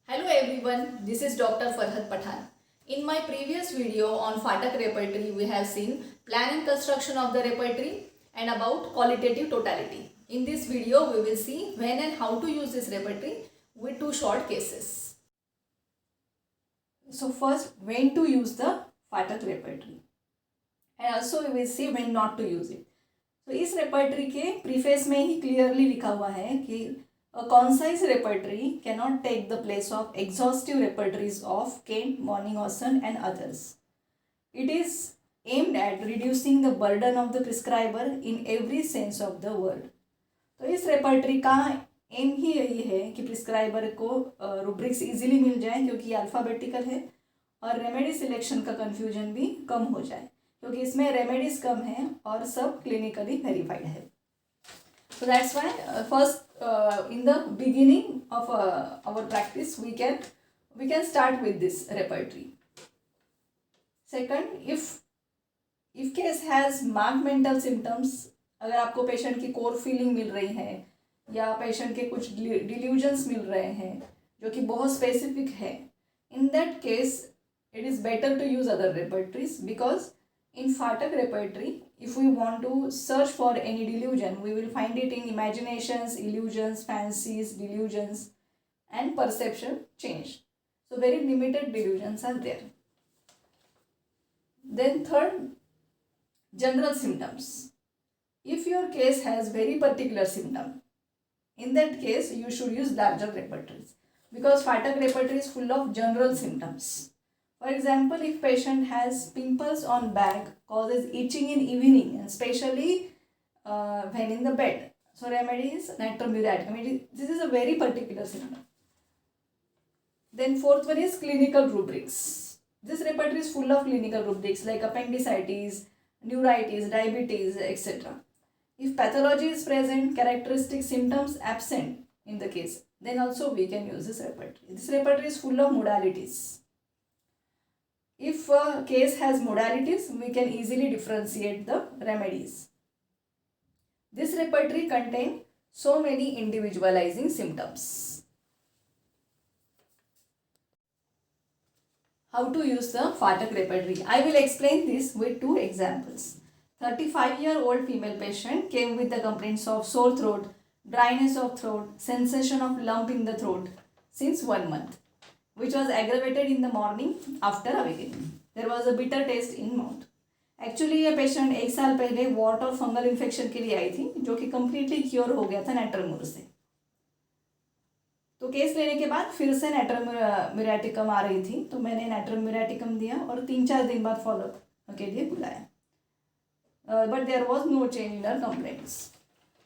Hello everyone, this is Dr. Farhad Pathan. In my previous video on Fatak repertory, we have seen plan and construction of the repertory and about qualitative totality. In this video, we will see when and how to use this repertory with two short cases. So first, when to use the Fatak repertory and also we will see when not to use it. तो इस repertory के preface में ही clearly लिखा हुआ है कि a concise repertory cannot take the place of exhaustive repertories of Kent, Morning-Austin and others. It is aimed at reducing the burden of the prescriber in every sense of the word. तो इस repertory का M ही यही है कि prescriber को rubrics easily मिल जाए क्योंकि alphabetical है और रेमेडी सिलेक्शन का कन्फ्यूजन भी कम हो जाए क्योंकि इसमें रेमेडीज कम है और सब क्लिनिकली वेरीफाइड है. So that's why first in the beginning of our practice we can start with this repertory. Second, if case has marked mental symptoms, अगर आपको पेशेंट की कोर फीलिंग मिल रही है या पेशेंट के कुछ डिल्यूजन्स मिल रहे हैं जो कि बहुत स्पेसिफिक है, in that case it is better to use other repertories because in Fatak repertory, if we want to search for any delusion, we will find it in imaginations, illusions, fancies, delusions, and perception change. So very limited delusions are there. Then third, general symptoms. If your case has very particular symptom, in that case you should use larger repertories because Fatak repertory is full of general symptoms. For example, if patient has pimples on back, causes itching in evening, and especially when in the bed. So remedy is nitromuratic. This is a very particular symptom. Then fourth one is clinical rubrics. This repertory is full of clinical rubrics like appendicitis, neuritis, diabetes, etc. If pathology is present, characteristic symptoms absent in the case, then also we can use this repertory. This repertory is full of modalities. If a case has modalities, we can easily differentiate the remedies. This repertory contains so many individualizing symptoms. How to use the Fatak repertory? I will explain this with two examples. 35-year-old female patient came with the complaints of sore throat, dryness of throat, sensation of lump in the throat since 1 month, which was aggravated in the morning after awakening. There was a bitter taste in mouth. Actually ये patient 1 साल पहले what और fungal infection के लिए आई थी जो कि completely cure हो गया था नैट्रमूर से. तो केस लेने के बाद फिर से नैट्रमूरेटिकम आ रही थी तो मैंने नैट्रमूरेटिकम दिया और 3-4 दिन बाद फॉलोअप के लिए बुलाया. But there was no change in her complaints.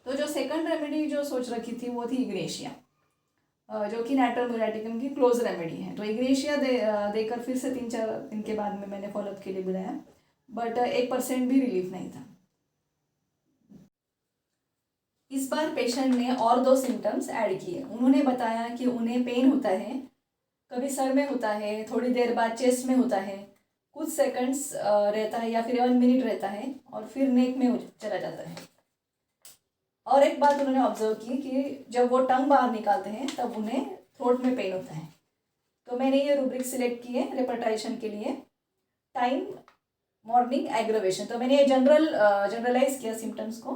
तो जो सेकंड रेमेडी जो सोच रखी थी वो थी इग्नेशिया जो कि नैट्रमूरेटिकम की क्लोज रेमेडी है. तो इग्नेशिया देकर फिर से 3-4 दिन के बाद में मैंने फॉलोअप के लिए बुलाया बट 1% भी रिलीफ नहीं था. इस बार पेशेंट ने और 2 सिम्टम्स ऐड किए. उन्होंने बताया कि उन्हें पेन होता है, कभी सर में होता है, थोड़ी देर बाद चेस्ट में होता है, कुछ सेकंड्स रहता है या फिर 1 मिनट रहता है और फिर नेक में चला जाता है. और एक बात उन्होंने ऑब्जर्व की कि जब वो टंग बाहर निकालते हैं तब उन्हें थ्रोट में पेन होता है. तो मैंने ये रूब्रिक सिलेक्ट किए रेपर्टाइजेशन के लिए. Time, morning, aggravation. तो मैंने ये जनरलाइज किया सिम्टम्स को.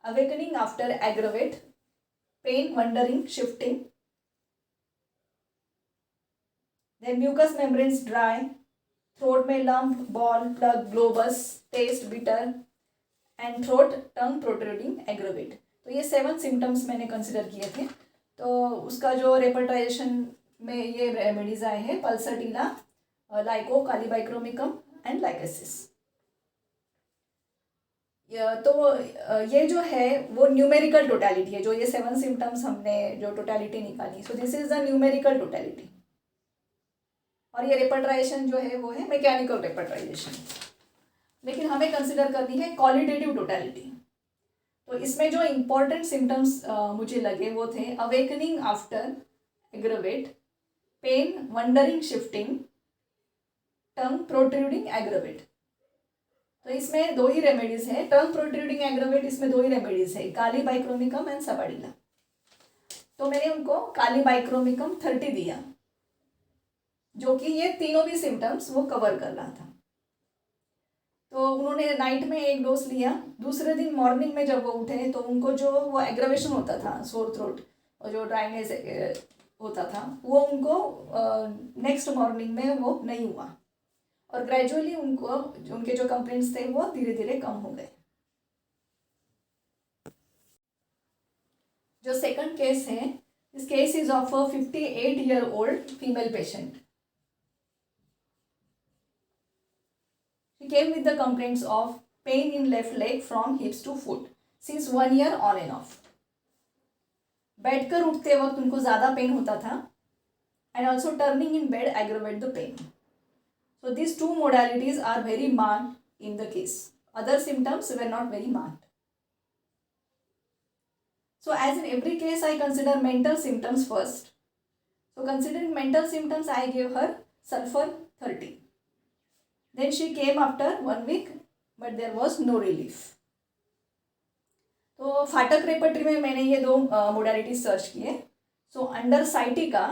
Awakening after aggravate, pain, wandering, shifting, then mucous membranes dry, throat में lump, ball, plug, globus, taste bitter and throat tongue protruding, aggravate. तो ये 7 सिम्टम्स मैंने कंसिडर किए थे. तो उसका जो रेपर्टाइजेशन में ये रेमेडीज आए हैं पल्सटीला, लाइको, कालीबाइक्रोमिकम एंड लाइकेसिस. तो ये जो है वो न्यूमेरिकल टोटलिटी है. जो ये 7 सिम्टम्स हमने जो टोटलिटी निकाली, so this is the numerical totality. और ये रेपर्टाइजेशन जो है वो है मैकेनिकल रेपर्टाइजेशन. लेकिन हमें कंसिडर करनी है क्वालिटेटिव टोटलिटी. तो इसमें जो इम्पोर्टेंट सिम्टम्स मुझे लगे वो थे awakening after aggravate, pain, wandering, shifting, tongue protruding, aggravate. तो इसमें 2 ही रेमेडीज है. टंग प्रोट्रूडिंग, एग्रवेट, इसमें 2 ही रेमेडीज है, कालीबाइक्रोमिकम एंड सबाडिला. तो मैंने उनको कालीबाइक्रोमिकम 30 दिया जो कि ये तीनों भी सिम्टम्स वो कवर कर रहा था। तो उन्होंने नाइट में एक डोज लिया, दूसरे दिन मॉर्निंग में जब वो उठे तो उनको जो वो एग्रावेशन होता था सोर थ्रोट और जो ड्राइनेस होता था वो उनको नेक्स्ट मॉर्निंग में वो नहीं हुआ और ग्रेजुअली उनको उनके जो कंप्लेंट्स थे वो धीरे धीरे कम हो गए। जो सेकंड केस है, this case is of a 58-year-old female patient. She came with the complaints of pain in left leg from hips to foot since 1 year on and off. बैठकर उठते वक्त उनको ज़्यादा पेन होता था and also turning in bed aggravate the pain. So these two modalities are very marked in the case. Other symptoms were not very marked. So as in every case, I consider mental symptoms first. So considering mental symptoms, I gave her sulfur 30. Then she came after 1 week, but there was no relief. तो फाटक repertory में मैंने ये दो modality search किए। So under sciatica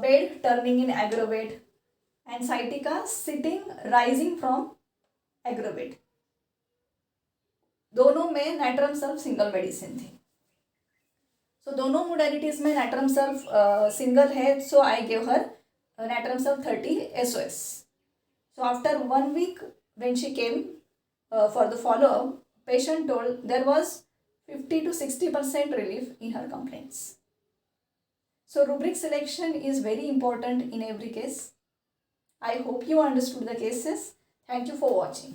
bed turning in Agrovet and sciatica sitting rising from Agrovet, दोनों में nitrum sulph single medicine थी। सो दोनों मोडालिटीज में नाइट्रम सल्फ सिंगल है, so I give her natrum sulph 30 SOS. So after 1 week when she came for the follow-up, patient told there was 50 to 60% relief in her complaints. So rubric selection is very important in every case. I hope you understood the cases. Thank you for watching.